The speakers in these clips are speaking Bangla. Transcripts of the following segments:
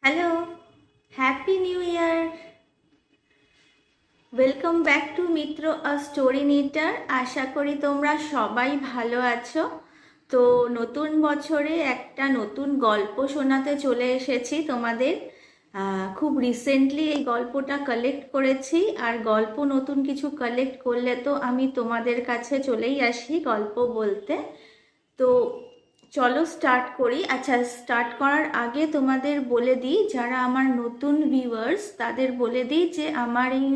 Hello, happy new year. Welcome back to Mitra a story knitter. আশা করি তোমরা সবাই ভালো আছো। তো নতুন বছরে একটা নতুন গল্প শোনাতে চলে এসেছি তোমাদের। খুব রিসেন্টলি এই গল্পটা কালেক্ট করেছি, আর গল্প নতুন কিছু কালেক্ট করলে তো আমি তোমাদের কাছে চলেই আসি গল্প বলতে। তো চলো স্টার্ট করি। আচ্ছা, স্টার্ট করার আগে তোমাদের বলে দিই, যারা আমার নতুন ভিউয়ার্স তাদের বলে দিই যে আমার এই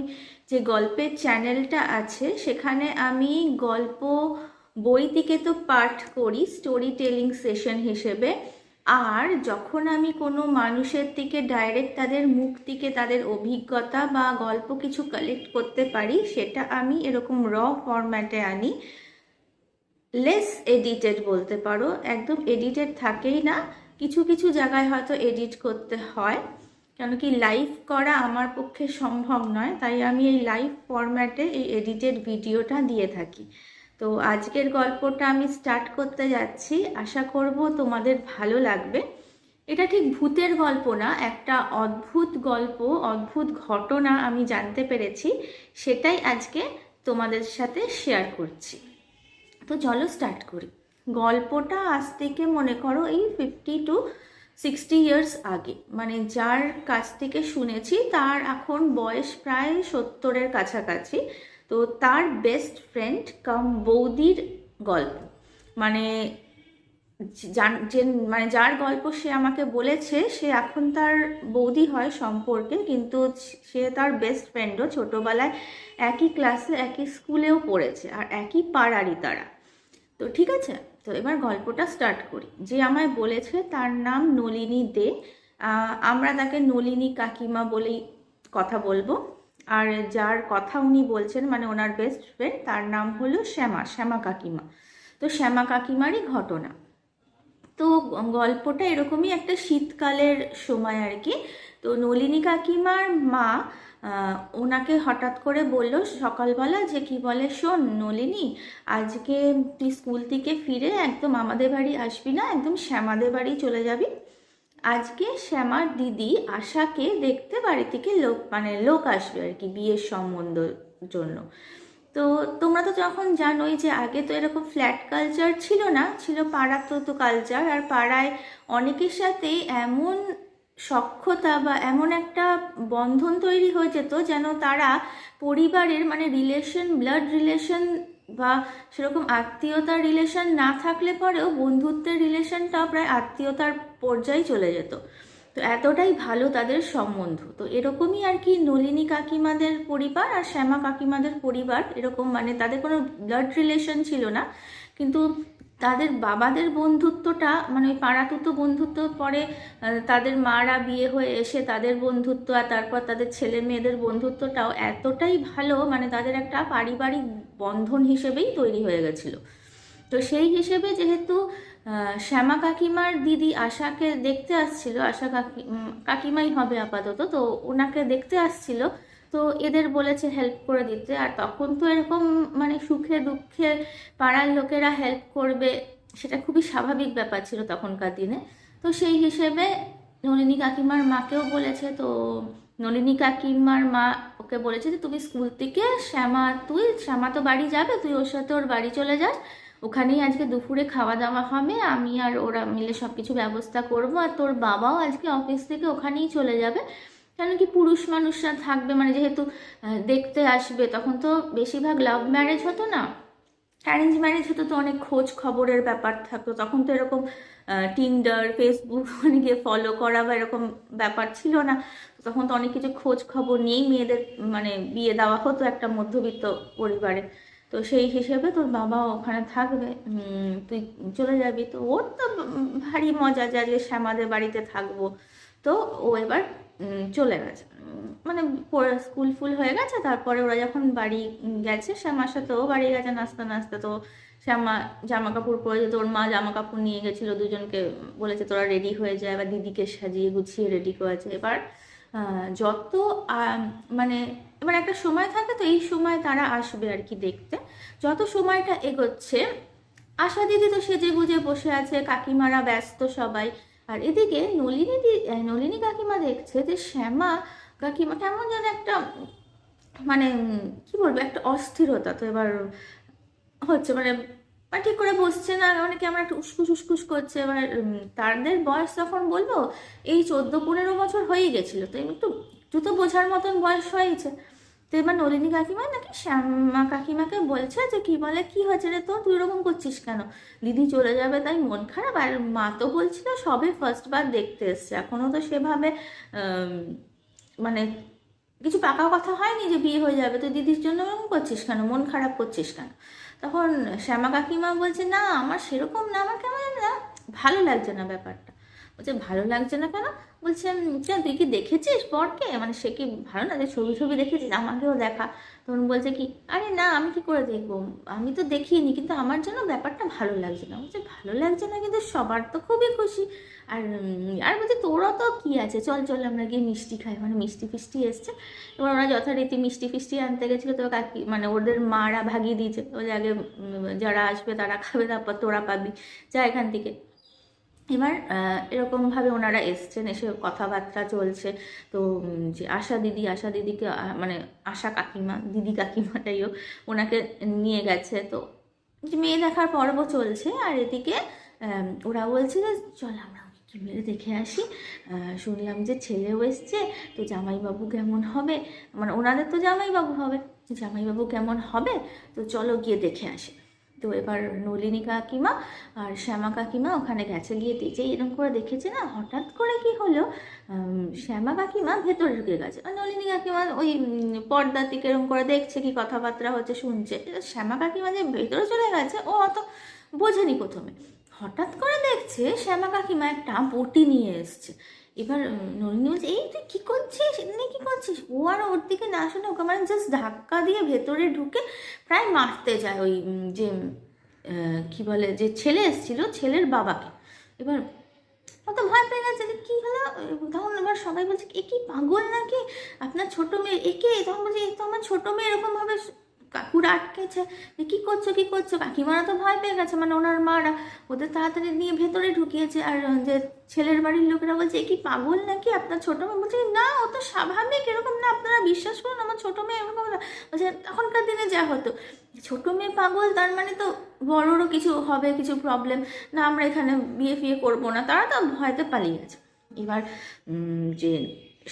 যে গল্পের চ্যানেলটা আছে সেখানে আমি গল্প বই থেকে তো পাঠ করি স্টোরি টেলিং সেশন হিসেবে। আর যখন আমি কোনো মানুষের থেকে ডাইরেক্ট তাদের মুখ থেকে তাদের অভিজ্ঞতা বা গল্প কিছু কালেক্ট করতে পারি, সেটা আমি এরকম র ফরম্যাটে আনি। লেস এডিটেড বলতে পারো, একদম এডিটেড থাকেই না, কিছু কিছু জায়গায় হয়তো এডিট করতে হয়, কেন কি লাইভ করা আমার পক্ষে সম্ভব নয়, তাই আমি এই লাইভ ফরম্যাটে এই এডিটেড ভিডিওটা দিয়ে থাকি। তো আজকের গল্পটা আমি স্টার্ট করতে যাচ্ছি, আশা করব তোমাদের ভালো লাগবে। এটা ঠিক ভূতের গল্প না, একটা অদ্ভুত গল্প, অদ্ভুত ঘটনা আমি জানতে পেরেছি, সেটাই আজকে তোমাদের সাথে শেয়ার করছি। তো চলো স্টার্ট করি। গল্পটা আজ থেকে মনে করো এই 50 to 60 ইয়ার্স আগে, মানে যার কাছ থেকে শুনেছি তার এখন বয়স প্রায় 70-এর কাছাকাছি। তো তার বেস্ট ফ্রেন্ড কাম বৌদির গল্প। মানে মানে যার গল্প সে আমাকে বলেছে, সে এখন তার বৌদি হয় সম্পর্কে, কিন্তু সে তার বেস্ট ফ্রেন্ডও, ছোটোবেলায় একই ক্লাসে একই স্কুলেও পড়েছে আর একই পাড়ারই তারা। তো ঠিক আছে, তো এবার গল্পটা স্টার্ট করি। যে আমায় বলেছে তার নাম নলিনী দে। আমরা তাকে নলিনী কাকিমা বলেই কথা বলবো। আর যার কথা উনি বলছেন, মানে ওনার বেস্ট ফ্রেন্ড, তার নাম হলো শ্যামা, শ্যামা কাকিমা। তো শ্যামা কাকিমারই ঘটনা। তো গল্পটা এরকমই একটা শীতকালের সময় আর কি। তো নলিনী কাকিমার মা ওনাকে হঠাৎ করে বলল সকালবেলা, যে কি বলে, শোন নলিনী, আজকে তুই স্কুল থেকে ফিরে একদম আমাদের বাড়ি আসবি না, একদম শ্যামাদের বাড়ি চলে যাবি। আজকে শ্যামার দিদি আশাকে দেখতে বাড়ি থেকে লোক আসবে আর কি, বিয়ের সম্বন্ধের জন্য। তো তোমরা তো যখন জানোই যে আগে তো এরকম ফ্ল্যাট কালচার ছিল না, ছিল পাড়াতো কালচার। আর পাড়ায় অনেকের সাথে এমন সখ্যতা বা এমন একটা বন্ধন তৈরি হয়ে যেত যেন তারা পরিবারের, মানে রিলেশন, ব্লাড রিলেশন বা সেরকম আত্মীয়তার রিলেশন না থাকলে পরেও বন্ধুত্বের রিলেশনটাও প্রায় আত্মীয়তার পর্যায়ে চলে যেত। তো এতটাই ভালো তাদের সম্বন্ধ। তো এরকমই আর কি নলিনী কাকিমাদের পরিবার আর শ্যামা কাকিমাদের পরিবার, এরকম মানে তাদের কোনো ব্লাড রিলেশন ছিল না, কিন্তু তাদের বাবাদের বন্ধুত্বটা, মানে ওই পাড়াতুতো বন্ধুত্ব, পরে তাদের মারা বিয়ে হয়ে এসে তাদের বন্ধুত্ব, আর তারপর তাদের ছেলে মেয়েদের বন্ধুত্বটাও এতটাই ভালো, মানে তাদের একটা পারিবারিক বন্ধন হিসেবেই তৈরি হয়ে গেছিল। তো সেই হিসেবে যেহেতু শ্যামা কাকিমার দিদি আশাকে দেখতে আসছিল, আশা কাকিমাই হবে আপাতত, তো ওনাকে দেখতে আসছিল, তো এদের বলেছে হেল্প করে দিতে। আর তখন তো এরকম মানে সুখে দুঃখে পাড়ার লোকেরা হেল্প করবে, সেটা খুবই স্বাভাবিক ব্যাপার ছিল তখনকার দিনে। তো সেই হিসেবে নলিনী কাকিমার মাকেও বলেছে। তো নলিনী কাকিমার মা ওকে বলেছে যে তুমি স্কুল থেকে শ্যামা তো বাড়ি যাবে, তুই ওর সাথে ওর বাড়ি চলে যাস, ওখানেই আজকে দুপুরে খাওয়া দাওয়া হবে, আমি আর ওরা মিলে সব কিছু ব্যবস্থা করবো, আর তোর বাবাও আজকে অফিস থেকে ওখানেই চলে যাবে। কেন কি পুরুষ মানুষরা থাকবে, মানে যেহেতু দেখতে আসবে, তখন তো বেশিরভাগ লাভ ম্যারেজ হতো না, অ্যারেঞ্জ ম্যারেজ হতো, তো অনেক খোঁজ খবরের ব্যাপার থাকতো। তখন তো এরকম টিন্ডার, ফেসবুক গিয়ে ফলো করা বা এরকম ব্যাপার ছিল না। তখন তো অনেক কিছু খোঁজ খবর নিয়েই মেয়েদের মানে বিয়ে দেওয়া হতো একটা মধ্যবিত্ত পরিবারে। তো সেই হিসেবে তোর বাবা ওখানে থাকবে, তুই চলে যাবি। তো ওর তো ভারী মজা যে আজকে শ্যামাদের বাড়িতে থাকবো। তো ও এবার চলে গেছে, মানে স্কুল ফুল হয়ে গেছে, তারপরে ওরা যখন বাড়ি গেছে, শ্যামার সাথে ও বাড়ি গেছে নাচতে নাচতে। তো শ্যামা জামা কাপড় পরে যেত, ওর মা জামা কাপড় নিয়ে গেছিলো, দুজনকে বলেছে তোরা রেডি হয়ে যায়, এবার দিদিকে সাজিয়ে গুছিয়ে রেডি করেছে। এবার যত মানে এবার একটা সময় থাকে, তো এই সময় তারা আসবে আর কি দেখতে। যত সময়টা এগোচ্ছে, আশা দিদি তো সেজে গুজে বসে আছে, কাকিমারা ব্যস্ত সবাই, আর এদিকে নলিনী কাকিমা দেখছে যে শ্যামা কাকিমা কেমন যেন একটা মানে কি বলবো, একটা অস্থিরতা তো এবার হচ্ছে, মানে ঠিক করে বসছে না, মানে কেমন একটা উস্কুস উস্কুস করছে। এবার তাদের বয়স যখন বলবো এই 14-15 বছর হয়েই গেছিলো, তো একটু একটু তো বোঝার মতন বয়স হয়েছে। তো এবার নলিনী কাকিমা নাকি শ্যামা কাকিমাকে বলছে যে কি বলে, কি হয়েছে রে তো, তুই এরকম করছিস কেন, দিদি চলে যাবে তাই মন খারাপ? আর মা তো বলছিল সবে ফার্স্টবার দেখতে এসছে, এখনও তো সেভাবে মানে কিছু পাকা কথা হয়নি যে বিয়ে হয়ে যাবে, তো দিদির জন্য এরকম করছিস কেন, মন খারাপ করছিস কেন? তখন শ্যামা কাকিমা বলছে না আমার সেরকম না, আমার কেমন না ভালো লাগছে না ব্যাপারটা। বলছে ভালো লাগছে না কেন? বলছে কেন তুই কি দেখেছিস বরকে, মানে সে কি ভালো না, যে ছবি ছবি দেখেছিস, আমাকেও দেখা। তখন বলছে কি আরে না আমি কি করে দেখবো, আমি তো দেখিনি, কিন্তু আমার জন্য ব্যাপারটা ভালো লাগছে না। বলছে ভালো লাগছে না কিন্তু সবার তো খুবই খুশি। আর আর বলছে তোরা তো কি আছে, চল চল আমরা গিয়ে মিষ্টি খাই, মানে মিষ্টি ফিষ্টি এসছে। এবার ওরা যথারীতি মিষ্টি ফিষ্টি আনতে গেছিলো, তো কাকি মানে ওদের মারা ভাগিয়ে দিয়েছে, ওই আগে যারা আসবে তারা খাবে, তারপর তোরা পাবি, যা এখান থেকে। এবার এরকমভাবে ওনারা এসছেন, এসে কথাবার্তা চলছে। তো যে আশা দিদিকে মানে আশা কাকিমা, দিদি কাকিমা যাই হোক, ওনাকে নিয়ে গেছে। তো মেয়ে দেখার পর্ব চলছে, আর এদিকে ওরা বলছে যে চল আমরা কি মেরে দেখে আসি, শুনলাম যে ছেলেও এসছে, তো জামাইবাবু কেমন হবে, মানে ওনাদের তো জামাইবাবু হবে, জামাইবাবু কেমন হবে, তো চলো গিয়ে দেখে আসি। তো এবার নলিনী কাকিমা আর শ্যামা কাকিমা ওখানে গেছে, গিয়ে যে এরকম করে দেখেছে না, হঠাৎ করে কি হলো, শ্যামা কাকিমা ভেতরে ঢুকে গেছে, আর নলিনী কাকিমা ওই পর্দার দিকে এরকম করে দেখছে কি কথাবার্তা হচ্ছে শুনছে। শ্যামা কাকিমা যে ভেতরে চলে গেছে ও অত বোঝেনি প্রথমে, হঠাৎ করে দেখছে শ্যামা কাকিমা একটা বটি নিয়ে এসছে। এবার নলিনী বলছে এই তুই কী করছিস, এমনি কী করছিস? ও আর ওর দিকে না শুনে ওকে মানে জাস্ট ধাক্কা দিয়ে ভেতরে ঢুকে প্রায় মারতে যায় ওই যে কি বলে যে ছেলে এসেছিল, ছেলের বাবাকে। এবার ও তো ভয় পেয়ে গেছে যে কী হলো। তখন এবার সবাই বলছে এ কি পাগল নাকি, আপনার ছোটো মেয়ে একে? তখন বলছে এই তো আমার ছোটো মেয়ে এরকমভাবে কাকুরা আটকেছে, যে কী করছো কী করছো। কাকিমারা তো ভয় পেয়ে গেছে, মানে ওনার মারা ওদের তাড়াতাড়ি নিয়ে ভেতরে ঢুকিয়েছে। আর যে ছেলের বাড়ির লোকেরা বলছে এ কি পাগল নাকি আপনার ছোটো মেয়ে? বলছে না ও তো স্বাভাবিক, এরকম না, আপনারা বিশ্বাস করুন আমার ছোটো মেয়ে এরকম না। বলছে তখনকার দিনে যা হতো, ছোটো মেয়ে পাগল তার মানে তো বড়োরও কিছু হবে, কিছু প্রবলেম, না আমরা এখানে বিয়ে ফিয়ে করবো না, তারা তো ভয়তে পালিয়ে গেছে। এবার যে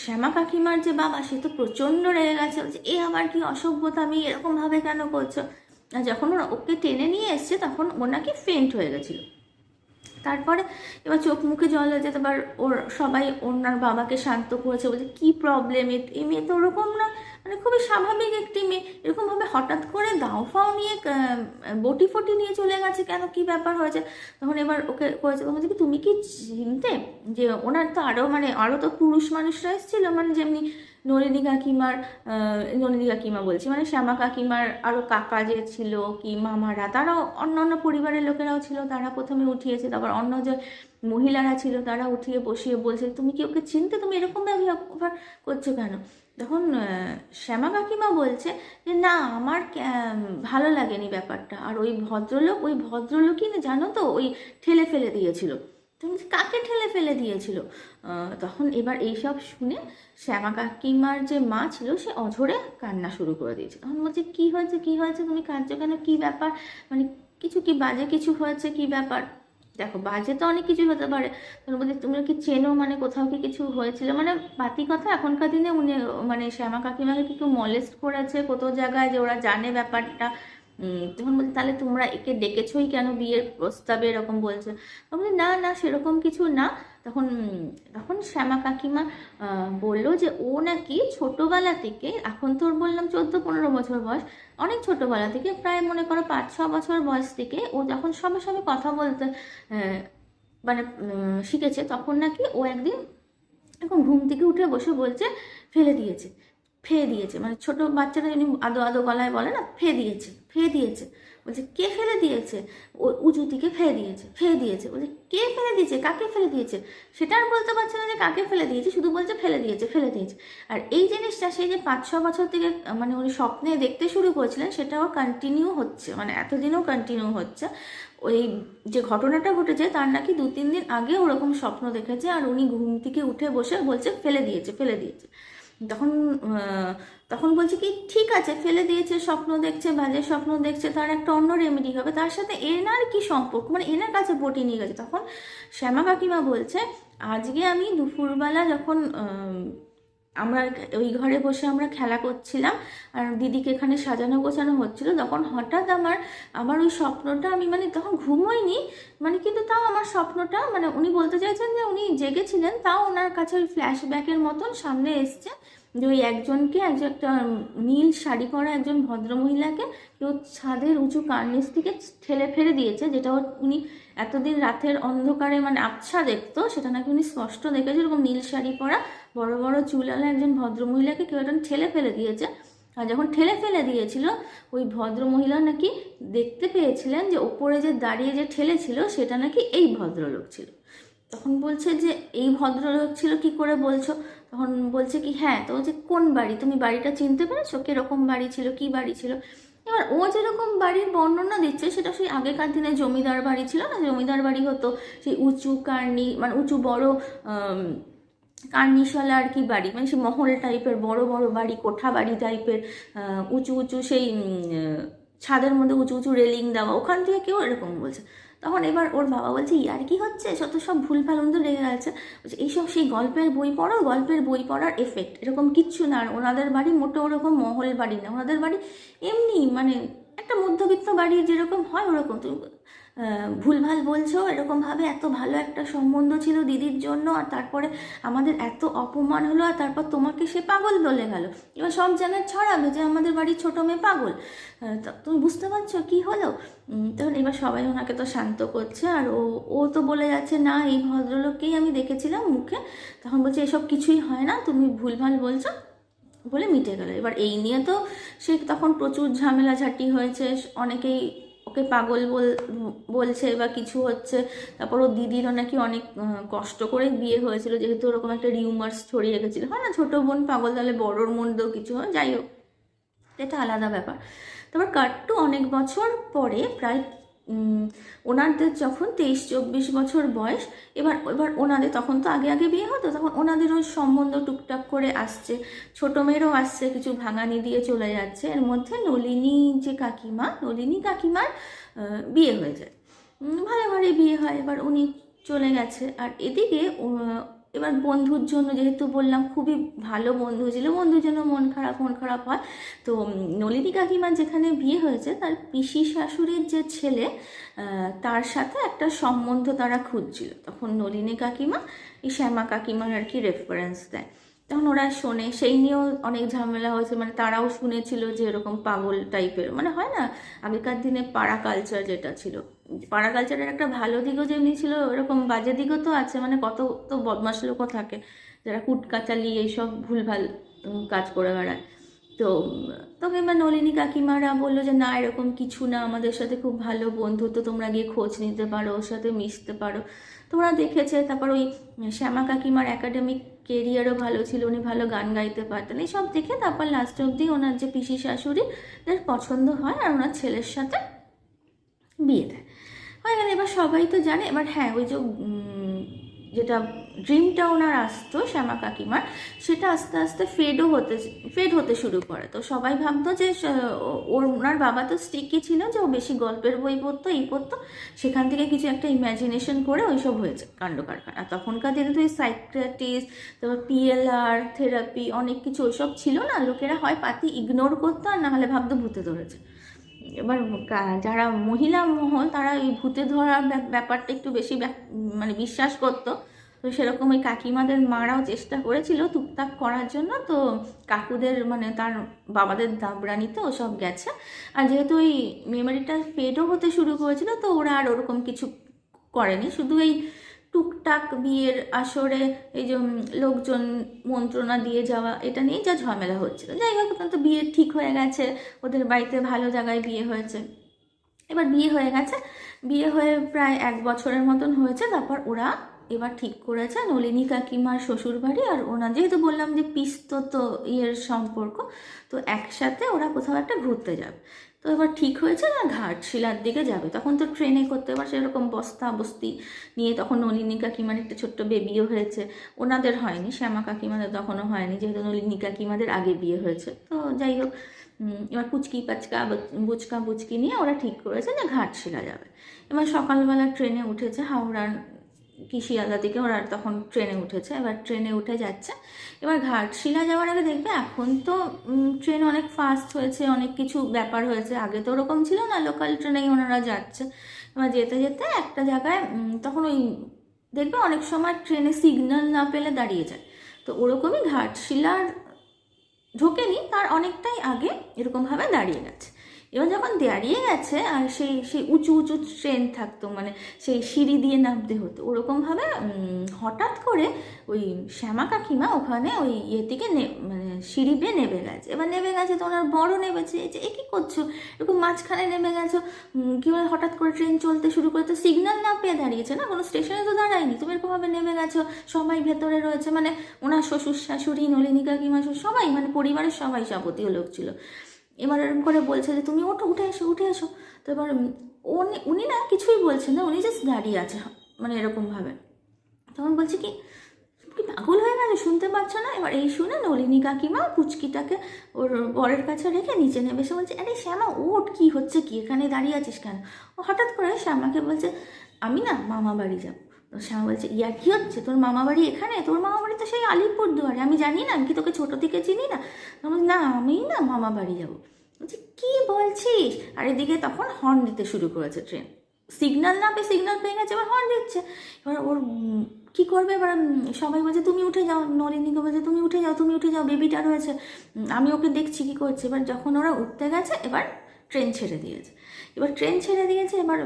শ্যামা কাকিমার যে বাবা সে তো প্রচণ্ড রেগে গেছে, বলছে এ আবার কি অসভ্যতা, আমি এরকমভাবে কেন করছো? আর যখন ওরা ওকে টেনে নিয়ে এসছে তখন ও নাকি ফেন্ট হয়ে গেছিলো। তারপরে এবার চোখ মুখে জল হয়ে যেতে, এবার ওর সবাই ওনার বাবাকে শান্ত করেছে, বলছে কী প্রবলেম, এই মেয়ে তো ওরকম না, মানে খুবই স্বাভাবিক একটি মেয়ে, এরকমভাবে হঠাৎ করে দাও ফাও নিয়ে বটি ফটি নিয়ে চলে গেছে কেন, কি ব্যাপার হয়েছে? তখন এবার ওকে করেছে, তখন বলছে কি তুমি কি চিনতে যে ওনার তো আরও তো পুরুষ মানুষরা এসেছিলো, মানে যেমনি নলিনী কাকিমা বলছি, মানে শ্যামা কাকিমার আরও কাকা যে ছিল কি মামারা, তারাও অন্য পরিবারের লোকেরাও ছিল, তারা প্রথমে উঠিয়েছে, তারপর অন্য যে মহিলারা ছিল তারা উঠিয়ে বসিয়ে বলছে তুমি কি ওকে চিনতে, তুমি এরকম ব্যবহার করছো কেন? তখন শ্যামা কাকিমা বলছে যে না আমার ভালো লাগেনি ব্যাপারটা, আর ওই ভদ্রলোকই না জানো তো ওই ঠেলে ফেলে দিয়েছিল। তুমি কাকে ঠেলে ফেলে দিয়েছিল? তখন এবার এইসব শুনে শ্যামা কাকিমার যে মা ছিল সে অঝরে কান্না শুরু করে দিয়েছে। তখন বলছে কী হয়েছে তুমি কাঁদছো কেন, কী ব্যাপার, মানে কিছু কি বাজে কিছু হয়েছে, কি ব্যাপার? দেখো বাজে তো অনেক কিছু হতে পারে, তখন বলছে তুমি কি চেনো, মানে কোথাও কি কিছু হয়েছিল, মানে বাতি কথা এখনকার দিনে উনি মানে শ্যামা কাকিমাকে কি কেউ মলেস্ট করেছে কোথাও জায়গায়, যে ওরা জানে ব্যাপারটা। তখন বলছে তাহলে তোমরা একে ডেকেছোই কেন বিয়ের প্রস্তাবে, এরকম বলছে। তখন বলছে না না সেরকম কিছু না। তখন তখন শ্যামা কাকিমা বললো যে ও নাকি ছোটোবেলা থেকে, এখন তোর বললাম 14-15 বছর বয়স, অনেক ছোটোবেলা থেকে প্রায় মনে করো 5-6 বছর বয়স থেকে ও যখন সবে সবে কথা বলতে মানে শিখেছে, তখন নাকি ও একদিন এখন ঘুম থেকে উঠে বসে বলছে ফেলে দিয়েছে, মানে ছোটো বাচ্চারা যেমনি আদো আদো গলায় বলে না, ফেলে দিয়েছে। বলছে কে ফেলে দিয়েছে? ও উঁচু দিকে ফেলে দিয়েছে। বলছে কে ফেলে দিয়েছে, কাকে ফেলে দিয়েছে? সেটা আর বলতে পারছে না যে কাকে ফেলে দিয়েছে, শুধু বলছে ফেলে দিয়েছে। আর এই জিনিসটা সেই যে 5-6 বছর থেকে মানে উনি স্বপ্নে দেখতে শুরু করেছিলেন, সেটাও কন্টিনিউ হচ্ছে, মানে এতদিনও কন্টিনিউ হচ্ছে। ওই যে ঘটনাটা ঘটেছে তার নাকি 2-3 দিন আগে ওরকম স্বপ্ন দেখেছে, আর উনি ঘুম থেকে উঠে বসে বলছে ফেলে দিয়েছে ফেলে দিয়েছে। তখন তখন বলছে কি ঠিক আছে ফেলে দিয়েছে, স্বপ্ন দেখছে, বাজে স্বপ্ন দেখছে, তার একটা অন্য রেমেডি হবে, তার সাথে এনার কি সম্পর্ক, মানে এনার কাছে বটি নিয়ে গেছে। তখন শ্যামা কাকিমা বলছে আজকে আমি দুপুরবেলা যখন আমরা ওই ঘরে বসে আমরা খেলা করছিলাম আর দিদিকে এখানে সাজানো গোছানো হচ্ছিল, তখন হঠাৎ আমার ওই স্বপ্নটা, আমি মানে তখন ঘুমোইনি, মানে কিন্তু তাও আমার স্বপ্নটা, মানে উনি বলতে চাইছেন যে উনি জেগেছিলেন, তাও ওনার কাছে ওই ফ্ল্যাশব্যাকের মতন সামনে এসছে যে ওই একজনকে, একটা নীল শাড়ি পরা একজন ভদ্রমহিলাকে কেউ ছাদের উঁচু কার্নিস থেকে ঠেলে ফেলে দিয়েছে, যেটা উনি এতদিন রাতের অন্ধকারে মানে আবছা দেখতো, সেটা নাকি উনি স্পষ্ট দেখেছে। এরকম নীল শাড়ি পরা বড় বড় চুলালা একজন ভদ্রমহিলাকে কেউ একটা ঠেলে ফেলে দিয়েছে। আর যখন ঠেলে ফেলে দিয়েছিল ওই ভদ্রমহিলা নাকি দেখতে পেয়েছিলেন যে ওপরে যে দাঁড়িয়ে যে ঠেলেছিল সেটা নাকি এই ভদ্রলোক ছিল। তখন বলছে যে এই ভদ্রলোক ছিল কি করে বলছো? তখন বলছে কি হ্যাঁ, তো যে কোন বাড়ি, তুমি বাড়িটা চিনতে পেরেছো, কিরকম বাড়ি ছিল, কি বাড়ি ছিল? এবার ও যেরকম বাড়ির বর্ণনা দিচ্ছে সেটা সেই আগেকার দিনে জমিদার বাড়ি ছিল না, জমিদার বাড়ি হতো সেই উঁচু কার্নি, মানে উঁচু বড় কার্নিশওয়ালা আর কি বাড়ি, মানে সে মহল টাইপের বড় বড় বাড়ি, কোঠা বাড়ি টাইপের, উঁচু উঁচু সেই ছাদের মধ্যে উঁচু উঁচু রেলিং দেওয়া, ওখান থেকে কেউ এরকম বলছে। তখন এবার ওর বাবা বলছে ইয়ার কি হচ্ছে, শত সব ভুলভাল তো লেগে গেছে, বলছে এইসব সেই গল্পের বই পড়ো, গল্পের বই পড়ার এফেক্ট, এরকম কিচ্ছু না। আর ওনাদের বাড়ি মোটে ওরকম মহল বাড়ি না, ওনাদের বাড়ি এমনি মানে একটা মধ্যবিত্ত বাড়ি যেরকম হয় ওরকম। তুমি ভুলভাল বলছো, এরকমভাবে এত ভালো একটা সম্বন্ধ ছিল দিদির জন্য, আর তারপরে আমাদের এত অপমান হলো, আর তারপর তোমাকে সে পাগল বলে গেল, এবার সব জায়গায় ছড়াবে যে আমাদের বাড়ির ছোটো মেয়ে পাগল। তুমি বুঝতে পারছো কি হলো? তখন এবার সবাই ওনাকে তো শান্ত করছে, আর ও তো বলে যাচ্ছে না এই ভদ্রলোককেই আমি দেখেছিলাম মুখে। তখন বলছে এসব কিছুই হয় না, তুমি ভুলভাল বলছো, বলে মিটে গেল। এবার এই নিয়ে তো সে তখন প্রচুর ঝামেলাঝাটি হয়েছে, অনেকেই ওকে পাগল বলছে বা কিছু হচ্ছে। তারপর ও দিদিরও নাকি অনেক কষ্ট করে বিয়ে হয়েছিল, যেহেতু ওরকম একটা রিউমার্স ছড়িয়ে গেছিলো, হয় না ছোটো বোন পাগল তাহলে বড়োর মধ্যেও কিছু হয়, যাই হোক এটা আলাদা ব্যাপার। তারপর কাট্টু অনেক বছর পরে, প্রায় ওনাদের যখন 23-24 বছর বয়স, এবার ওনাদের তখন তো আগে আগে বিয়ে হতো, তখন ওনাদের ওই সম্বন্ধ টুকটাক করে আসছে, ছোটো মেয়েরও আসছে, কিছু ভাঙানি দিয়ে চলে যাচ্ছে। এর মধ্যে নলিনী কাকিমার বিয়ে হয়ে যায়, ভালো ঘরে বিয়ে হয়, এবার উনি চলে গেছে। আর এদিকে এবার বন্ধুর জন্য, যেহেতু বললাম খুবই ভালো বন্ধু ছিল, বন্ধুর জন্য মন খারাপ হয়। তো নলিনী কাকিমার যেখানে বিয়ে হয়েছে তার পিসি শাশুড়ির যে ছেলে, তার সাথে একটা সম্বন্ধ তারা খুঁজছিল। তখন নলিনী কাকিমা এই শ্যামা কাকিমার আর কি রেফারেন্স দেয়। তখন ওরা শোনে, সেই নিয়েও অনেক ঝামেলা হয়েছে, মানে তারাও শুনেছিল যে এরকম পাগল টাইপের, মানে হয় না আগেকার দিনে পাড়া কালচার যেটা ছিল, পাড়া কালচারের একটা ভালো দিকও যেমনি ছিল এরকম বাজে দিকও তো আছে, মানে কত তো বদমাশ লোকও থাকে যারা কুটকাচালি এইসব ভুলভাল কাজ করে বেড়ায়। তো তোকে এবার নলিনী কাকিমারা বললো যে না এরকম কিছু না, আমাদের সাথে খুব ভালো বন্ধুত্ব, তোমরা গিয়ে খোঁজ নিতে পারো, ওর সাথে মিশতে পারো। তোমরা দেখেছে, তারপর ওই শ্যামা কাকিমার একাডেমিক কেরিয়ারও ভালো ছিল, উনি ভালো গান গাইতে পারতেন, এইসব দেখে তারপর লাস্ট অবধি ওনার যে পিসি শাশুড়িদের পছন্দ হয় আর ওনার ছেলের সাথে বিয়ে দেয়, হয়ে গেলে। এবার সবাই তো জানে। এবার হ্যাঁ, ওই যে যেটা ড্রিমটা ওনার আসতো শ্যামা কাকিমার, সেটা আস্তে আস্তে ফেড হতে শুরু করে। তো সবাই ভাবতো যে ওনার বাবা তো স্টিকি ছিল, যে ও বেশি গল্পের বই পড়তো, পড়তো, সেখান থেকে কিছু একটা ইম্যাজিনেশন করে ওইসব হয়েছে কাণ্ড কারখানা। আর তখনকার দিনে তো এই সাইকিয়াট্রিস্ট, তারপর PLR থেরাপি অনেক কিছু ওইসব ছিল না, লোকেরা হয় পাতি ইগনোর করতো আর নাহলে ভাবতো ভূতে ধরেছে। এবার যারা মহিলা মহল তারা এই ভূতে ধরার ব্যাপারটা একটু বেশি মানে বিশ্বাস করতো। তো সেরকম ওই কাকিমাদের মারাও চেষ্টা করেছিল টুকটাক করার জন্য, তো কাকুদের মানে তার বাবাদের দাবরানিতে ওসব গেছে। আর যেহেতু ওই মেমোরিটা ফেডও হতে শুরু করেছিল, তো ওরা আর ওরকম কিছু করেনি, শুধু এই টুকটাক বিয়ের আসরে এই যে লোকজন মন্ত্রণা দিয়ে যাওয়া, এটা নিয়ে যা ঝামেলা হচ্ছিল। যাই হোক, তো বিয়ে ঠিক হয়ে গেছে, ওদের বাড়িতে ভালো জায়গায় বিয়ে হয়েছে। এবার বিয়ে হয়ে গেছে, বিয়ে হয়ে প্রায় 1 বছরের মতন হয়েছে। তারপর ওরা এবার ঠিক করেছে নলিনী কাকিমার শ্বশুর বাড়ি আর ওনার, যেহেতু বললাম যে পিস্তত ইয়ের সম্পর্ক, তো একসাথে ওরা কোথাও একটা ঘুরতে যাবে। তো এবার ঠিক হয়েছে না ঘাটশিলার দিকে যাবে, তখন তো ট্রেনে করতে এবার সেরকম বস্তা বস্তি নিয়ে, তখন নলিনী কাকিমার একটা ছোট্ট বেবিও হয়েছে, ওনাদের হয়নি, শ্যামা কাকিমাদের তখনও হয়নি, যেহেতু নলিনী কাকিমাদের আগে বিয়ে হয়েছে। তো যাই হোক, এবার পুচকি পাচকা বুচকা বুচকি নিয়ে ওরা ঠিক করেছে যে ঘাটশিলা যাবে। এবার সকালবেলা ট্রেনে উঠেছে হাওড়ার কি শিয়ালদা থেকে ওরা তখন ট্রেনে উঠেছে, এবার ট্রেনে উঠে যাচ্ছে। এবার ঘাটশিলা যাওয়ার আগে দেখবে এখন তো ট্রেন অনেক ফাস্ট হয়েছে, অনেক কিছু ব্যাপার হয়েছে, আগে তো ওরকম ছিল না, লোকাল ট্রেনেই ওনারা যাচ্ছে। এবার যেতে যেতে একটা জায়গায় তখন ওই দেখবে অনেক সময় ট্রেনে সিগন্যাল না পেলে দাঁড়িয়ে যায়, তো ওরকমই ঘাটশিলার ঢোকেনি, তার অনেকটাই আগে এরকমভাবে দাঁড়িয়ে গেছে। এবার যখন দাঁড়িয়ে গেছে আর সেই সেই উঁচু উঁচু ট্রেন থাকতো, মানে সেই সিঁড়ি দিয়ে নামতে হতো, ওরকমভাবে হঠাৎ করে ওই শ্যামা কাকিমা ওখানে ওই ইয়ে থেকে মানে সিঁড়ি বেয়ে নেমে গেছে। এবার নেমে গেছে তো ওনার বড় নেমেছে, যে এ কী করছো, এরকম মাঝখানে নেমে গেছো, কীভাবে হঠাৎ করে ট্রেন চলতে শুরু করে, তো সিগন্যাল না পেয়ে দাঁড়িয়েছে না, কোনো স্টেশনে তো দাঁড়ায়নি, তুমি এরকমভাবে নেমে গেছো, সবাই ভেতরে রয়েছে, মানে ওনার শ্বশুর শাশুড়ি নলিনী কাকিমা সবাই, মানে পরিবারের সবাই যাবতীয় লোক ছিল। এবার এরকম করে বলছে যে তুমি ওঠো, উঠে এসো উঠে এসো। তো এবার উনি না কিছুই বলছেন না, উনি জাস্ট দাঁড়িয়ে আছে মানে এরকমভাবে। তখন বলছে কি কি পাগল হয়ে গেছে, শুনতে পাচ্ছ না? এবার এই শুনে নলিনী কাকিমা পুচকিটাকে ওর বরের কাছে রেখে নিচে নেমে এসে বলছে, আরে শ্যামা ওঠ, কি হচ্ছে কি, এখানে দাঁড়িয়ে আছিস কেন? ও হঠাৎ করে শ্যামাকে বলছে, আমি না মামা বাড়ি যাবো। তো শ্যামা বলছে, ইয়ার কি হচ্ছে, তোর মামা বাড়ি এখানে? তোর মামা বাড়ি তো সেই আলিপুরদুয়ারে, আমি জানি না, আমি কি তোকে ছোটো থেকে চিনি না? না আমি না মামা বাড়ি যাবো। বলছি কী বলছিস? আর এদিকে তখন হর্ন দিতে শুরু করেছে ট্রেন, সিগন্যাল না পেয়ে, সিগন্যাল পেয়ে গেছে, এবার হর্ন দিচ্ছে। এবার ওর কী করবে, এবার সবাই বলছে তুমি উঠে যাও, নলিনীকে বলছে তুমি উঠে যাও, তুমি উঠে যাও, বেবিটা রয়েছে, আমি ওকে দেখছি কী করছে। এবার যখন ওরা উঠতে গেছে, এবার ট্রেন ছেড়ে দিয়েছে। এবার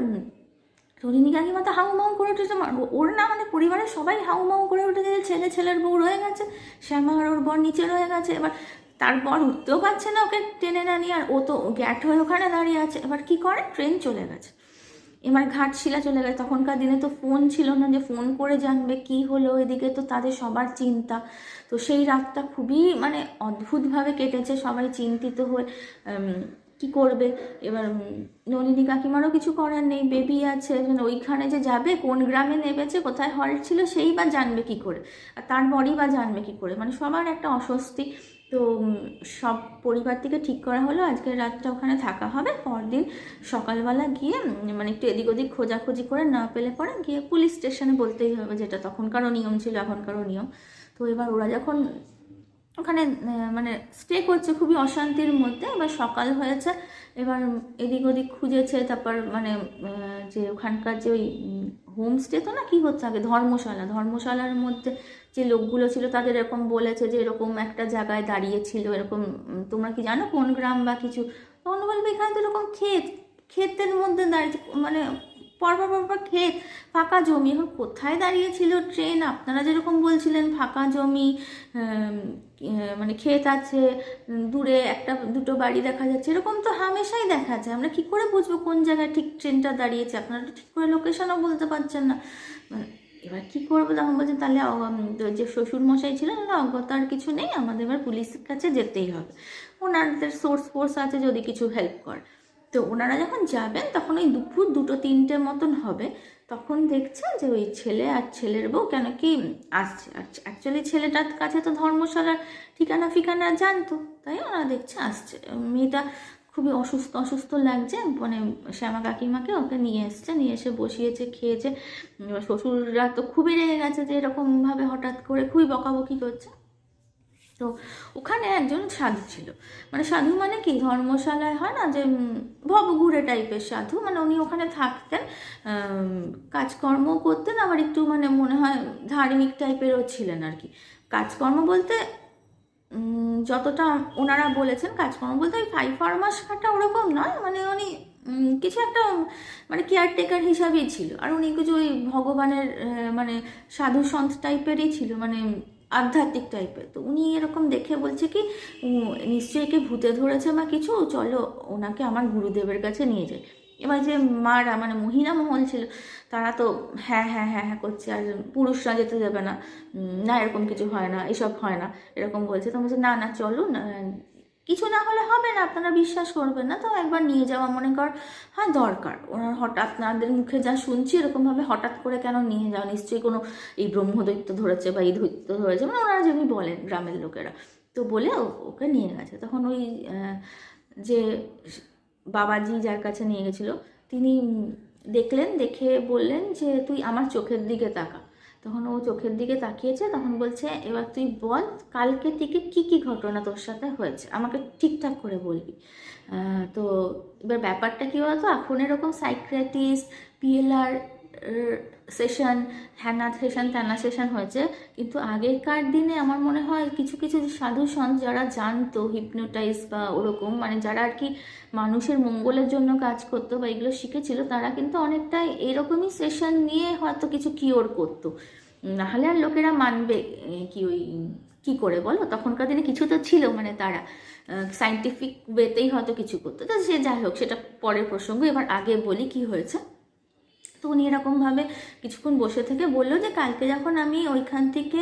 নলিনী কাকিমা তো হাউ মাউ করে উঠেছে, ওর না মানে পরিবারের সবাই হাউ মাউ করে উঠে গেছে, ছেলের বউ রয়ে গেছে, শ্যামা আর ওর বর নিচে রয়ে গেছে। এবার তার বর উঠতেও পারছে না ওকে টেনে না নিয়ে, আর ও তো গ্যাট হয়ে ওখানে দাঁড়িয়ে আছে। এবার কি করে, ট্রেন চলে গেছে, এবার ঘাটশিলা চলে গেছে। তখনকার দিনে তো ফোন ছিল না যে ফোন করে জানবে কি হলো, এদিকে তো তাদের সবার চিন্তা। তো সেই রাতটা খুবই মানে অদ্ভুতভাবে কেটেছে, সবাই চিন্তিত হয়ে কি করবে। এবার নলিনী কাকিমারও কিছু করার নেই, বেবি আছে, ওইখানে যে যাবে, কোন গ্রামে নেমেছে, কোথায় হল্ট ছিল, সেই বা জানবে কি করে, আর তার বড়ি বা জানবে কি করে, মানে সবার একটা অস্বস্তি। তো সব পরিবার থেকে ঠিক করা হলো আজকের রাতটা ওখানে থাকা হবে, পরদিন সকালবেলা গিয়ে মানে একটু এদিক ওদিক খোঁজাখুঁজি করে না পেলে পরে গিয়ে পুলিশ স্টেশনে বলতেই হবে, যেটা তখনকারও নিয়ম ছিল, এখনকারও নিয়ম। তো এবার ওরা যখন ওখানে মানে স্টে করছে খুবই অশান্তির মধ্যে, এবার সকাল হয়েছে, এবার এদিক ওদিক খুঁজেছে, তারপর মানে যে ওখানকার যে ওই হোমস্টে তো না কি হচ্ছে আগে, ধর্মশালার মধ্যে যে লোকগুলো ছিল তাদের এরকম বলেছে যে এরকম একটা জায়গায় দাঁড়িয়েছিল, এরকম তোমরা কি জানো কোন গ্রাম বা কিছু? তখন বলবে এখানে তো এরকম ক্ষেতের মধ্যে দাঁড়িয়ে, মানে পরপর ক্ষেত, ফাঁকা জমি। এখন কোথায় দাঁড়িয়েছিল ট্রেন, আপনারা যেরকম বলছিলেন ফাঁকা জমি, মানে ক্ষেত আছে, দূরে একটা দুটো বাড়ি দেখা যাচ্ছে, এরকম তো হামেশাই দেখা যায়, আমরা কি করে বুঝবো কোন জায়গায় ঠিক ট্রেনটা দাঁড়িয়েছে? আপনারা তো ঠিক করে লোকেশনও বলতে পারছেন না। এবার কি করবো, তখন বলছেন তাহলে যে শ্বশুর মশাই ছিলেন ওরা অজ্ঞতার কিছু নেই, আমাদের এবার পুলিশের কাছে যেতেই হবে, ওনাদের সোর্স ফোর্স আছে যদি কিছু হেল্প করে। তো ওনারা যখন যাবেন তখন ওই দুপুর 2-3টে মতন হবে, তখন দেখছে যে ওই ছেলে আর ছেলের বউ কেন কি আসছে। অ্যাকচুয়ালি ছেলেটার কাছে তো ধর্মশালার ঠিকানা জানতো, তাই ওনারা দেখছে আসছে। মেয়েটা খুবই অসুস্থ লাগছে, মানে শ্যামা কাকিমাকে ওকে নিয়ে এসে বসিয়েছে, খেয়েছে। শ্বশুররা তো খুবই রেগে গেছে যে এরকমভাবে হঠাৎ করে খুবই বকাবকি করছে। তো ওখানে একজন সাধু ছিল, মানে সাধু মানে কি ধর্মশালায় হয় না যে ভবঘুরে টাইপের সাধু, মানে উনি ওখানে থাকতেন, কাজকর্ম করতেন, আবার একটু মানে মনে হয় ধার্মিক টাইপেরও ছিলেন আর কি। কাজকর্ম বলতে যতটা ওনারা বলেছেন, কাজকর্ম বলতে ওই 5 মাস খাটা ওরকম নয়, মানে উনি কিছু একটা মানে কেয়ারটেকার হিসাবেই ছিল। আর উনি কিছু ওই ভগবানের মানে সাধু সন্ত টাইপেরই ছিল, মানে আধ্যাত্মিক টাইপের। তো উনি এরকম দেখে বলছে কি নিশ্চয়ই একে ভূতে ধরেছে বা কিছু, চলো ওনাকে আমার গুরুদেবের কাছে নিয়ে যাই। এবার যে মারা মানে মহিলা মহল ছিল তারা তো হ্যাঁ হ্যাঁ হ্যাঁ হ্যাঁ করছে, আর পুরুষরা যেতে দেবে না, না এরকম কিছু হয় না, এসব হয় না, এরকম বলছে। তো বলছে না চলুন কিছু না হলে হবে না, আপনারা বিশ্বাস করবেন না, তো একবার নিয়ে যাওয়া মনে কর হ্যাঁ দরকার। ওনার হঠাৎ আপনাদের মুখে যা শুনছি এরকমভাবে হঠাৎ করে কেন নিয়ে যাওয়া, নিশ্চয়ই কোনো এই ব্রহ্মদৈত্য ধরেছে বা এই দৈত্য ধরেছে, মানে ওনারা যেমনি বলেন গ্রামের লোকেরা। তো বলে ওকে নিয়ে গেছে। তখন ওই যে বাবাজি যার কাছে নিয়ে গেছিলো তিনি দেখলেন, দেখে বললেন যে তুই আমার চোখের দিকে তাকা। তখন ও চোখের দিকে তাকিয়েছে, তখন বলছে এবার তুই বল কালকে থেকে কি কি ঘটনা তোর সাথে হয়েছে, আমাকে ঠিকঠাক করে বলবি। তো এবার ব্যাপারটা কী বলতো, এখন এরকম সাইকিয়াট্রিস্ট, পিএলআর সেশন, হ্যানা সেশন, ত্যানা সেশন হয়েছে, কিন্তু আগেকার দিনে আমার মনে হয় কিছু কিছু সাধু সন্ত যারা জানতো হিপনোটাইজ বা ওরকম, মানে যারা আর কি মানুষের মঙ্গলের জন্য কাজ করতো বা এগুলো শিখেছিল, তারা কিন্তু অনেকটাই এরকমই সেশন নিয়ে হয়তো কিছু কিওর করতো। নাহলে আর লোকেরা মানবে কি ওই কী করে বলো, তখনকার দিনে কিছু তো ছিল, মানে তারা সাইন্টিফিক ওয়েতেই হয়তো কিছু করতো। তো সে যাই হোক, সেটা পরের প্রসঙ্গ। এবার আগে বলি কি হয়েছে। তো উনি এরকমভাবে কিছুক্ষণ বসে থেকে বললো যে কালকে যখন আমি ওইখান থেকে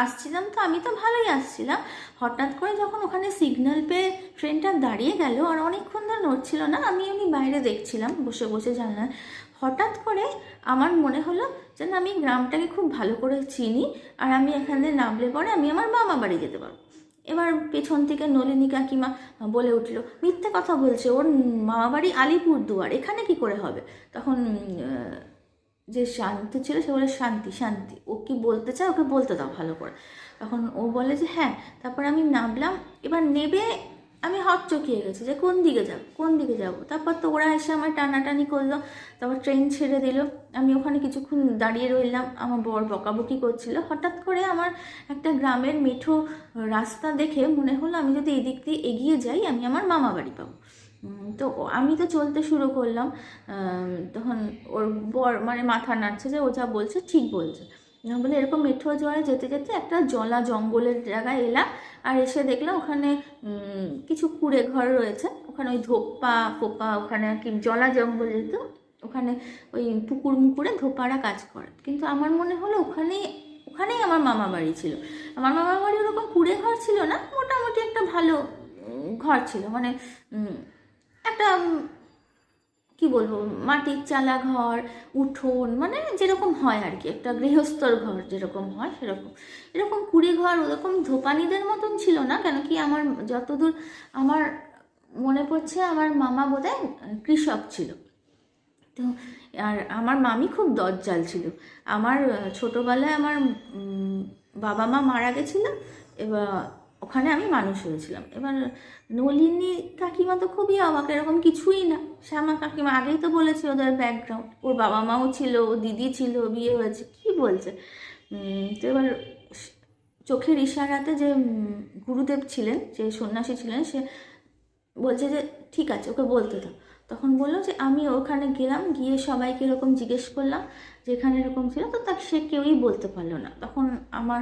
আসছিলাম, তো আমি তো ভালোই আসছিলাম, হঠাৎ করে যখন ওখানে সিগন্যাল পেয়ে ট্রেনটা দাঁড়িয়ে গেল আর অনেকক্ষণ ধরে নড়ছিল না, আমি বাইরে দেখছিলাম বসে বসে জানলায়, হঠাৎ করে আমার মনে হলো যেন আমি গ্রামটাকে খুব ভালো করে চিনি, আর আমি এখানে নামলে পরে আমি আমার মামা বাড়ি যেতে পারবো। এবার পেছন থেকে নলিনী কাকিমা বলে উঠলো মিথ্যে কথা বলছে, ওর মামাবাড়ি আলিপুরদুয়ার, এখানে কি করে হবে। তখন যে শান্ত ছিল সে বলে শান্তি শান্তি, ও কি বলতে চায় ওকে বলতে দাও ভালো করে। তখন ও বলে যে হ্যাঁ। তারপর আমি নামলাম, এবার নেবে আমি হকচকিয়ে গেছি যে কোন দিকে যাব কোন দিকে যাব। তারপর তো ওরা এসে আমার টানাটানি করলো, তারপর ট্রেন ছেড়ে দিল, আমি ওখানে কিছুক্ষণ দাঁড়িয়ে রইলাম, আমার বর বকাবকি করছিল। হঠাৎ করে আমার একটা গ্রামের মেঠো রাস্তা দেখে মনে হলো আমি যদি এই দিক দিয়ে এগিয়ে যাই আমি আমার মামা বাড়ি পাবো। তো আমি তো চলতে শুরু করলাম, তখন ওর বর মানে মাথা নাড়ছে যে ও যা বলছে ঠিক বলছে। বলে এরকম মেঠো জোয়ারে যেতে যেতে একটা জলা জঙ্গলের জায়গায় এলাম, আর এসে দেখলাম ওখানে কিছু কুড়ে ঘর রয়েছে, ওখানে ওই ধোপা ফোপা, ওখানে আর কি জলা জঙ্গল যেত, ওখানে ওই পুকুর মুকুরে ধোপারা কাজ করে। কিন্তু আমার মনে হলো ওখানেই আমার মামা বাড়ি ছিল। আমার মামা বাড়ি ওরকম কুড়ে ঘর ছিল না, মোটামুটি একটা ভালো ঘর ছিল, মানে একটা কি বলবো মাটির চালা ঘর, উঠোন, মানে যেরকম হয় আর কি একটা গৃহস্থর ঘর যেরকম হয় সেরকম। এরকম কুড়ি ঘর ওরকম ধোপানিদের মতন ছিল না, কেন কি আমার যতদূর আমার মনে পড়ছে আমার মামা বোধহয় কৃষক ছিল। তো আর আমার মামি খুব দজ্জাল ছিল। আমার ছোটোবেলায় আমার বাবা মা মারা গেছিলো, এবার ওখানে আমি মানুষ হয়েছিলাম। এবার নলিনী কাকিমা তো খুবই অবাক, এরকম কিছুই না। শ্যামা কাকিমা আগেই তো বলেছে ওদের ব্যাকগ্রাউন্ড, ওর বাবা মাও ছিল, দিদি ছিল, বিয়ে হয়েছে, কি বলছে। তো এবার চোখের ইশারাতে যে গুরুদেব ছিলেন, যে সন্ন্যাসী ছিলেন, সে বলছে যে ঠিক আছে ওকে বলতে দাও। তখন বললো যে আমি ওখানে গেলাম, গিয়ে সবাইকে এরকম জিজ্ঞেস করলাম যে এখানে এরকম ছিল, তো তাকে সে কেউই বলতে পারলো না। তখন আমার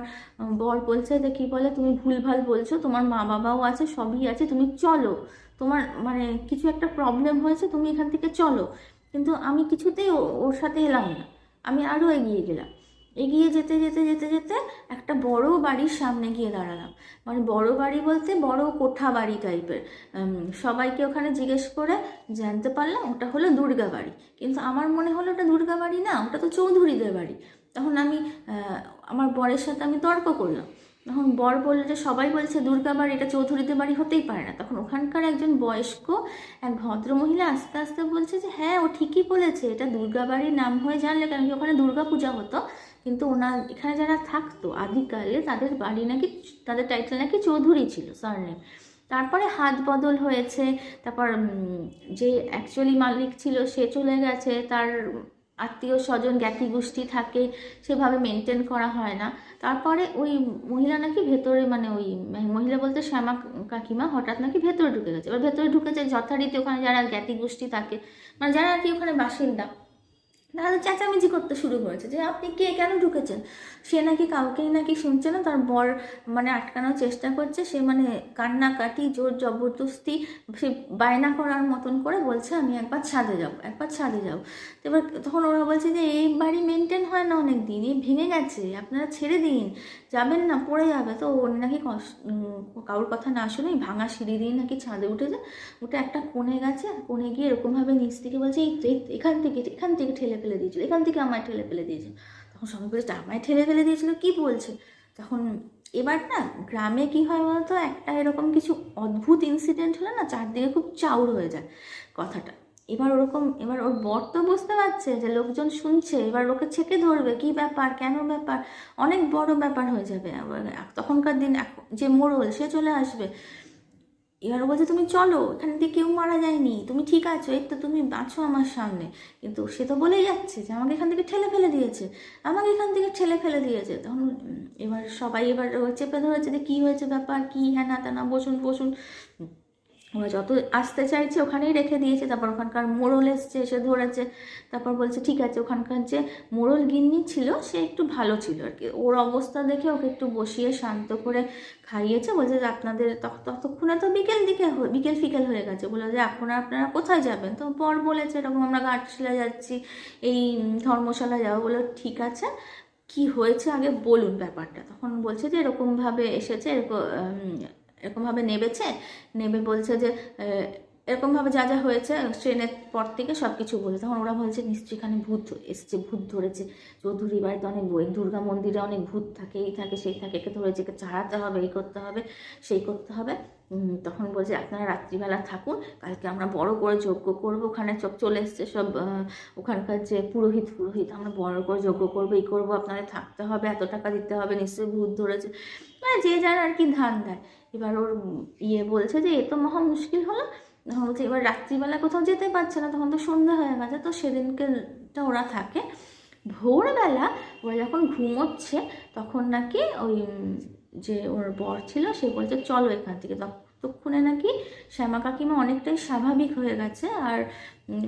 বর বলছে যে কী বলে তুমি ভুলভাল বলছো, তোমার মা বাবাও আছে, সবই আছে, তুমি চলো, তোমার মানে কিছু একটা প্রবলেম হয়েছে, তুমি এখান থেকে চলো। কিন্তু আমি কিছুতেই ওর সাথে এলাম না, আমি আরও এগিয়ে গেলাম। এগিয়ে যেতে যেতে যেতে যেতে একটা বড় বাড়ির সামনে গিয়ে দাঁড়ালাম, মানে বড় বাড়ি বলতে বড় কোঠা বাড়ি টাইপের। সবাইকে ওখানে জিজ্ঞেস করে জানতে পারলাম ওটা হলো দুর্গা বাড়ি, কিন্তু আমার মনে হলো ওটা দুর্গা বাড়ি না, ওটা তো চৌধুরীদের বাড়ি। তখন আমি আমার বরের সাথে আমি তর্ক করলাম, তখন বর বললো যে সবাই বলছে দুর্গা বাড়ি, এটা চৌধুরীদের বাড়ি হতেই পারে না। তখন ওখানকার একজন বয়স্ক এক ভদ্রমহিলা আস্তে আস্তে বলছে যে হ্যাঁ ও ঠিকই বলেছে, এটা দুর্গা বাড়ির নাম হয়ে জানলে, কারণ কি ওখানে দুর্গা পূজা হতো, কিন্তু এখানে যারা থাকতো আদিকালে তাদের বাড়ি নাকি, তাদের টাইটেল নাকি চৌধুরী ছিল, সারনেম। তারপরে হাত বদল হয়েছে, তারপর যে অ্যাকচুয়ালি মালিক ছিল সে চলে গেছে, তার আত্মীয় স্বজন জ্ঞাতি গোষ্ঠী থাকে, সেভাবে মেনটেন করা হয় না। তারপরে ওই মহিলা নাকি ভেতরে, মানে ওই মহিলা বলতে শ্যামা কাকিমা হঠাৎ নাকি ভেতরে ঢুকে গেছে। এবার ভেতরে ঢুকেছে যথারীতি ওখানে যারা জ্ঞাতি গোষ্ঠী থাকে, মানে যারা আর কি ওখানে বাসিন্দা, দাদা চেঁচামেচি করতে শুরু করেছে যে আপনি কে, কেন ঢুকেছেন। সে নাকি কাউকেই নাকি শুনছে না, তার বর মানে আটকানোর চেষ্টা করছে। সে মানে কান্নাকাটি, জোর জবরদস্তি, সে বায়না করার মতন করে বলছে আমি একবার ছাদে যাবো, একবার ছাদে যাবো। তো এবার তখন ওরা বলছে যে এই বাড়ি মেনটেন হয় না অনেক দিন, এই ভেঙে গেছে, আপনারা ছেড়ে দিন, যাবেন না, পড়ে যাবে। তো উনি নাকি কারোর কথা না শুনে ভাঙা সিঁড়ি দিয়ে নাকি ছাদে উঠেছে, ওটা একটা কোণে গেছে, কোণে গিয়ে এরকমভাবে নিচ থেকে বলছে এই এখান থেকে ঠেলে ফেলে দিয়েছিল, এখান থেকে আমায় ঠেলে ফেলে দিয়েছে। তখন সবাই বলছে আমায় ঠেলে ফেলে দিয়েছিল, কি বলছে। তখন এবার না গ্রামে কি হয় বলতো, একটা এরকম কিছু অদ্ভুত ইনসিডেন্ট হলে না চারদিকে খুব চাউর হয়ে যায় কথাটা। এবার ওরকম, এবার ওর বর তো বুঝতে পারছে যে লোকজন শুনছে, এবার ওকে ছেঁকে ধরবে, কি ব্যাপার, কেন ব্যাপার, অনেক বড় ব্যাপার হয়ে যাবে। তখনকার দিন যে মোড়ল সে চলে আসবে। এবার বলছে তুমি চলো, এখান থেকে কেউ মারা যায়নি, তুমি ঠিক আছো, এই তো তুমি আছো আমার সামনে। কিন্তু সে তো বলেই যাচ্ছে যে আমাকে এখান থেকে ঠেলে ফেলে দিয়েছে, আমাকে এখান থেকে ঠেলে ফেলে দিয়েছে। তখন এবার সবাই এবার চেপে ধরেছে যে কী হয়েছে, ব্যাপার কী, হ্যাঁ না তা না, বসুন বসুন। ওরা যত আসতে চাইছে ওখানেই রেখে দিয়েছে। তারপর ওখানকার মোড়ল এসছে, এসে ধরেছে। তারপর বলছে ঠিক আছে, ওখানকার যে মোড়ল গিন্নি ছিল সে একটু ভালো ছিল আর কি, ওর অবস্থা দেখে ওকে একটু বসিয়ে শান্ত করে খাইয়েছে। বলছে যে আপনাদের ততক্ষণে তো বিকেল ফিকেল হয়ে গেছে। বলে যে এখন আপনারা কোথায় যাবেন। তো পর বলেছে এরকম আমরা ঘাটশিলা যাচ্ছি, এই ধর্মশালা যাবো। বলে ঠিক আছে, কি হয়েছে আগে বলুন ব্যাপারটা। তখন বলছে যে এরকমভাবে এসেছে, এরকমভাবে নেবে বলছে যে এরকমভাবে যা যা হয়েছে ট্রেনের পর থেকে সব কিছু বলছে। তখন ওরা বলছে নিশ্চয়ই এখানে ভূত এসছে, ভূত ধরেছে, চৌধুরী বাড়িতে অনেক দুর্গা মন্দিরে অনেক ভূত থাকে, এই থাকে সেই থাকে, একে ধরেছে, একে ছাড়াতে হবে, এই করতে হবে সেই করতে হবে। তখন বলছে আপনারা রাত্রিবেলা থাকুন, কালকে আমরা বড় করে যজ্ঞ করবো। ওখানে সব চলে এসছে সব, ওখানকার যে পুরোহিত আমরা বড় করে যজ্ঞ করবো, এই করবো, আপনাদের থাকতে হবে, এত টাকা দিতে হবে, নিশ্চয়ই ভূত ধরেছে। মানে যে যার আর কি ধান দেয়। এবার ওর বলছে যে এ তো মহা মুশকিল হলো। তখন বলছে এবার রাত্রিবেলা কোথাও যেতে পারছে না, তখন তো সন্ধ্যা হয়ে গেছে। তো সেদিনকেটা ওরা থাকে। ভোরবেলা ওরা যখন ঘুমোচ্ছে তখন নাকি ওই যে ওর বর ছিল সে বলছে চলো এখান থেকে। ততক্ষণে নাকি শ্যামা কাকিমা অনেকটাই স্বাভাবিক হয়ে গেছে। আর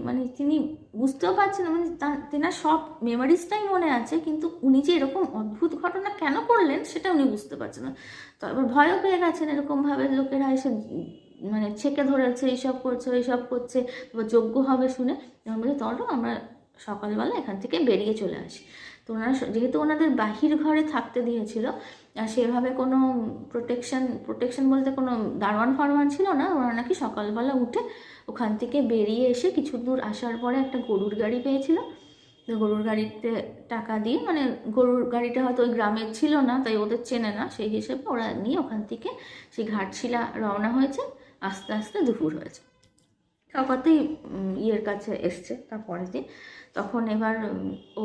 মানে তিনি বুঝতেও পারছেন না, মানে তেনার সব মেমোরিজটাই মনে আছে, কিন্তু উনি যে এরকম অদ্ভুত ঘটনা কেন করলেন সেটা উনি বুঝতে পারছেন না। তো এবার ভয়ও পেয়ে গেছেন, এরকমভাবে লোকেরা এসে মানে ছেঁকে ধরেছে, এইসব করছে। তারপর যজ্ঞ হবে শুনে তখন বলছে চলো আমরা সকালবেলা এখান থেকে বেরিয়ে চলে আসি। তো ওনারা যেহেতু ওনাদের বাহির ঘরে থাকতে দিয়েছিল, আর সেভাবে কোনো প্রোটেকশন বলতে কোনো দারোয়ান ফারওয়ান ছিল না, ওরা নাকি সকালবেলা উঠে ওখান থেকে বেরিয়ে এসে কিছু দূর আসার পরে একটা গরুর গাড়ি পেয়েছিল। তো গরুর গাড়িতে টাকা দিয়ে, মানে গরুর গাড়িটা হয়তো ওই গ্রামের ছিল না তাই ওদের চেনে না, সেই হিসেবে ওরা নিয়ে ওখান থেকে সেই ঘাটশিলা রওনা হয়েছে। আস্তে আস্তে দুপুর হয়েছে, তারপরেই ইয়ের কাছে এসছে তারপরের দিন। তখন এবার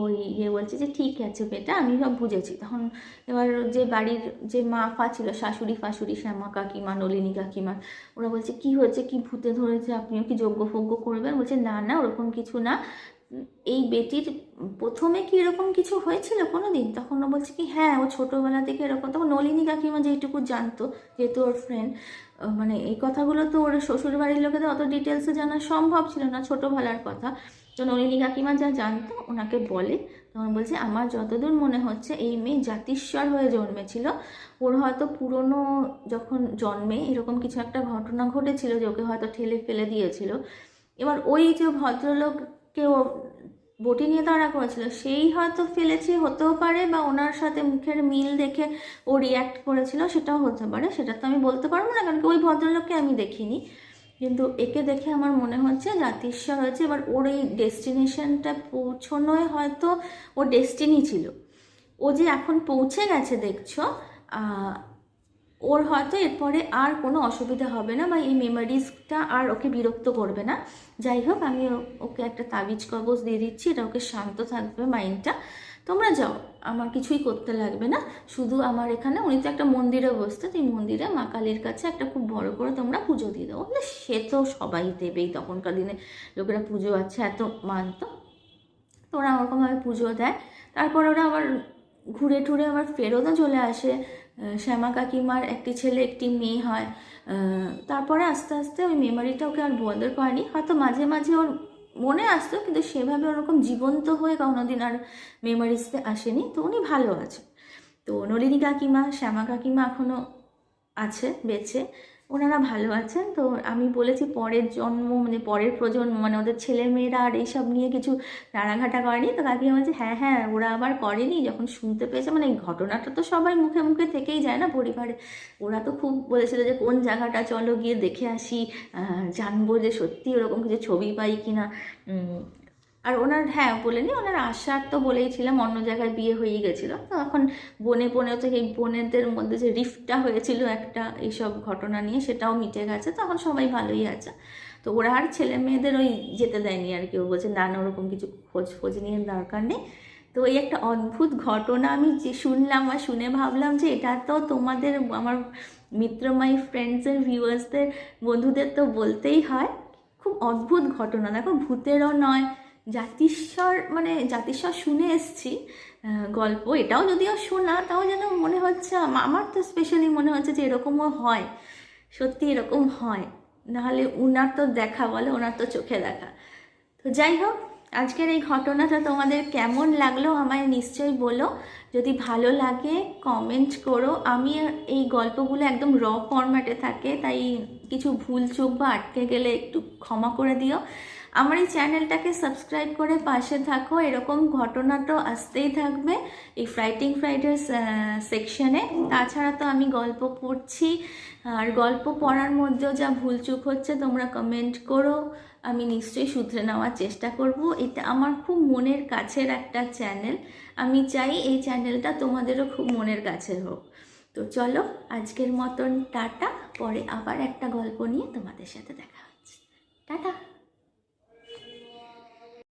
ওই বলছে যে ঠিক আছে বেটা, আমি সব বুঝেছি। তখন এবার যে বাড়ির যে মা ফা ছিল, শাশুড়ি ফাশুড়ি, শ্যামা কাকিমা, নলিনী কাকিমা, ওরা বলছে কি হয়েছে, কি ভূতে ধরেছে, আপনিও কি যজ্ঞ ফজ্ঞ করবেন। বলছে না না, ওরকম কিছু না। এই বেটির প্রথমে কি এরকম কিছু হয়েছিল কোনো দিন। তখন ও বলছে কি হ্যাঁ, ও ছোটোবেলা থেকে এরকম। তখন নলিনী কাকিমা যেটুকু জানতো, যেহেতু ওর ফ্রেন্ড, মানে এই কথাগুলো তো ওর শ্বশুর বাড়ির লোকেদের অত ডিটেলসে জানা সম্ভব ছিল না, ছোটোবেলার কথা। তো নলিনী কাকিমা যা জানতো ওনাকে বলে। তখন বলছে আমার যতদূর মনে হচ্ছে এই মেয়ে জাতিস্বর হয়ে জন্মেছিল, ওর হয়তো পুরনো যখন জন্মে এরকম কিছু একটা ঘটনা ঘটেছিল যে ওকে হয়তো ঠেলে ফেলে দিয়েছিল। এবার ওই যে ভদ্রলোককে ও বটি নিয়ে তাড়া করেছিল সেই হয়তো ফেলেছে, হতেও পারে, বা ওনার সাথে মুখের মিল দেখে ও রিয়্যাক্ট করেছিল, সেটাও হতে পারে। সেটা তো আমি বলতে পারবো না, কারণ কি ওই ভদ্রলোককে আমি দেখিনি। কিন্তু একে দেখে আমার মনে হচ্ছে জাতিস্বর হয়েছে। এবার ওর এই ডেস্টিনেশনটা পৌঁছনোয় হয়তো ওর ডেস্টিনি ছিল। ও যে এখন পৌঁছে গেছে দেখছো, ওর হয়তো এরপরে আর কোনো অসুবিধা হবে না, বা এই মেমোরিজটা আর ওকে বিরক্ত করবে না। যাই হোক, আমি ওকে একটা তাবিজ কবজ দিয়ে দিচ্ছি, এটা ওকে শান্ত থাকবে মাইন্ডটা। তোমরা যাও, আমার কিছুই করতে লাগবে না। শুধু আমার এখানে, উনি তো একটা মন্দিরে বসতে, তো এই মন্দিরে মা কালীর কাছে একটা খুব বড় করে তোমরা পুজো দিয়ে দেবো। সে তো সবাই দেবেই, তখনকার দিনে লোকেরা পুজো আছে এত মানত। তো ওরা ওরকমভাবে পুজো দেয়। তারপর ওরা আবার ঘুরে টুরে আবার ফেরতও চলে আসে। শ্যামা কাকিমার একটি ছেলে একটি মেয়ে হয়। তারপরে আস্তে আস্তে ওই মেমোরিটা ওকে আর বদল করেনি, হয়তো মাঝে মাঝে ওর মনে আসতো, কিন্তু সেভাবে ওরকম জীবন্ত হয়ে কোনোদিন আর মেমোরিজতে আসেনি। তো উনি ভালো আছে। তো নলিনী কাকিমা, শ্যামা কাকিমা এখনও আছে বেঁচে, ওনারা ভালো আছেন। তো আমি বলেছি পরের জন্ম মানে পরের প্রজন্ম মানে ওদের ছেলে মেয়েরা আর এইসব নিয়ে কিছু নাড়াঘাটা করেনি। তো কাকিমা বলছে হ্যাঁ হ্যাঁ ওরা আবার করেনি, যখন শুনতে পেয়েছে মানে এই ঘটনাটা তো সবাই মুখে মুখে থেকেই যায় না পরিবারে। ওরা তো খুব বলেছিল যে কোন জায়গাটা চলো গিয়ে দেখে আসি, জানবো যে সত্যি ওরকম কিছু ছবি পাই কিনা। আর ওনার হ্যাঁ বলেনি, ওনার আশার তো বলেইছিলাম, অন্য জায়গায় বিয়ে হয়ে গেছিলো। তো এখন বোনে বোনে থেকে এই বোনেদের মধ্যে যে রিফটটা হয়েছিল একটা এইসব ঘটনা নিয়ে, সেটাও মিটে গেছে। তো এখন সবাই ভালোই আছে। তো ওরা আর ছেলে মেয়েদের ওই যেতে দেয়নি আর কি। ও বলছে না না ওরকম কিছু খোঁজ নিয়ে দরকার নেই। তো এই একটা অদ্ভুত ঘটনা আমি যে শুনলাম আর শুনে ভাবলাম যে এটা তো তোমাদের আমার মিত্রমাই ফ্রেন্ডসের ভিউয়ার্সদের বন্ধুদের তো বলতেই হয়। খুব অদ্ভুত ঘটনা, দেখো ভূতেরও নয়, জাতিস্বর মানে জাতিস্বর শুনে এসছি গল্প, এটাও যদিও শোনা, তাও যেন মনে হচ্ছে আমার তো স্পেশালি মনে হচ্ছে যে এরকমও হয়, সত্যি এরকম হয়। নাহলে উনার তো দেখা বলে, ওনার তো চোখে দেখা। তো যাই হোক, আজকের এই ঘটনাটা তোমাদের কেমন লাগলো আমায় নিশ্চয়ই বলো। যদি ভালো লাগে কমেন্ট করো। আমি এই গল্পগুলো একদম র ফরম্যাটে থাকে, তাই কিছু ভুল চোখ বা আটকে গেলে একটু ক্ষমা করে দিও। আমার এই চ্যানেলটাকে সাবস্ক্রাইব করে পাশে থাকো, এরকম ঘটনা তো আসতেই থাকবে এই ফ্রাইটিং ফ্রাইডেস সেকশনে। তাছাড়া তো আমি গল্প পড়ছি, আর গল্প পড়ার মধ্যেও যা ভুলচুক হচ্ছে তোমরা কমেন্ট করো, আমি নিশ্চয়ই শুধরে নেওয়ার চেষ্টা করব। এটা আমার খুব মনের কাছের একটা চ্যানেল, আমি চাই এই চ্যানেলটা তোমাদেরও খুব মনের কাছে হোক। তো চলো আজকের মতন টাটা, পরে আবার একটা গল্প নিয়ে তোমাদের সাথে দেখা হচ্ছে। টাটা।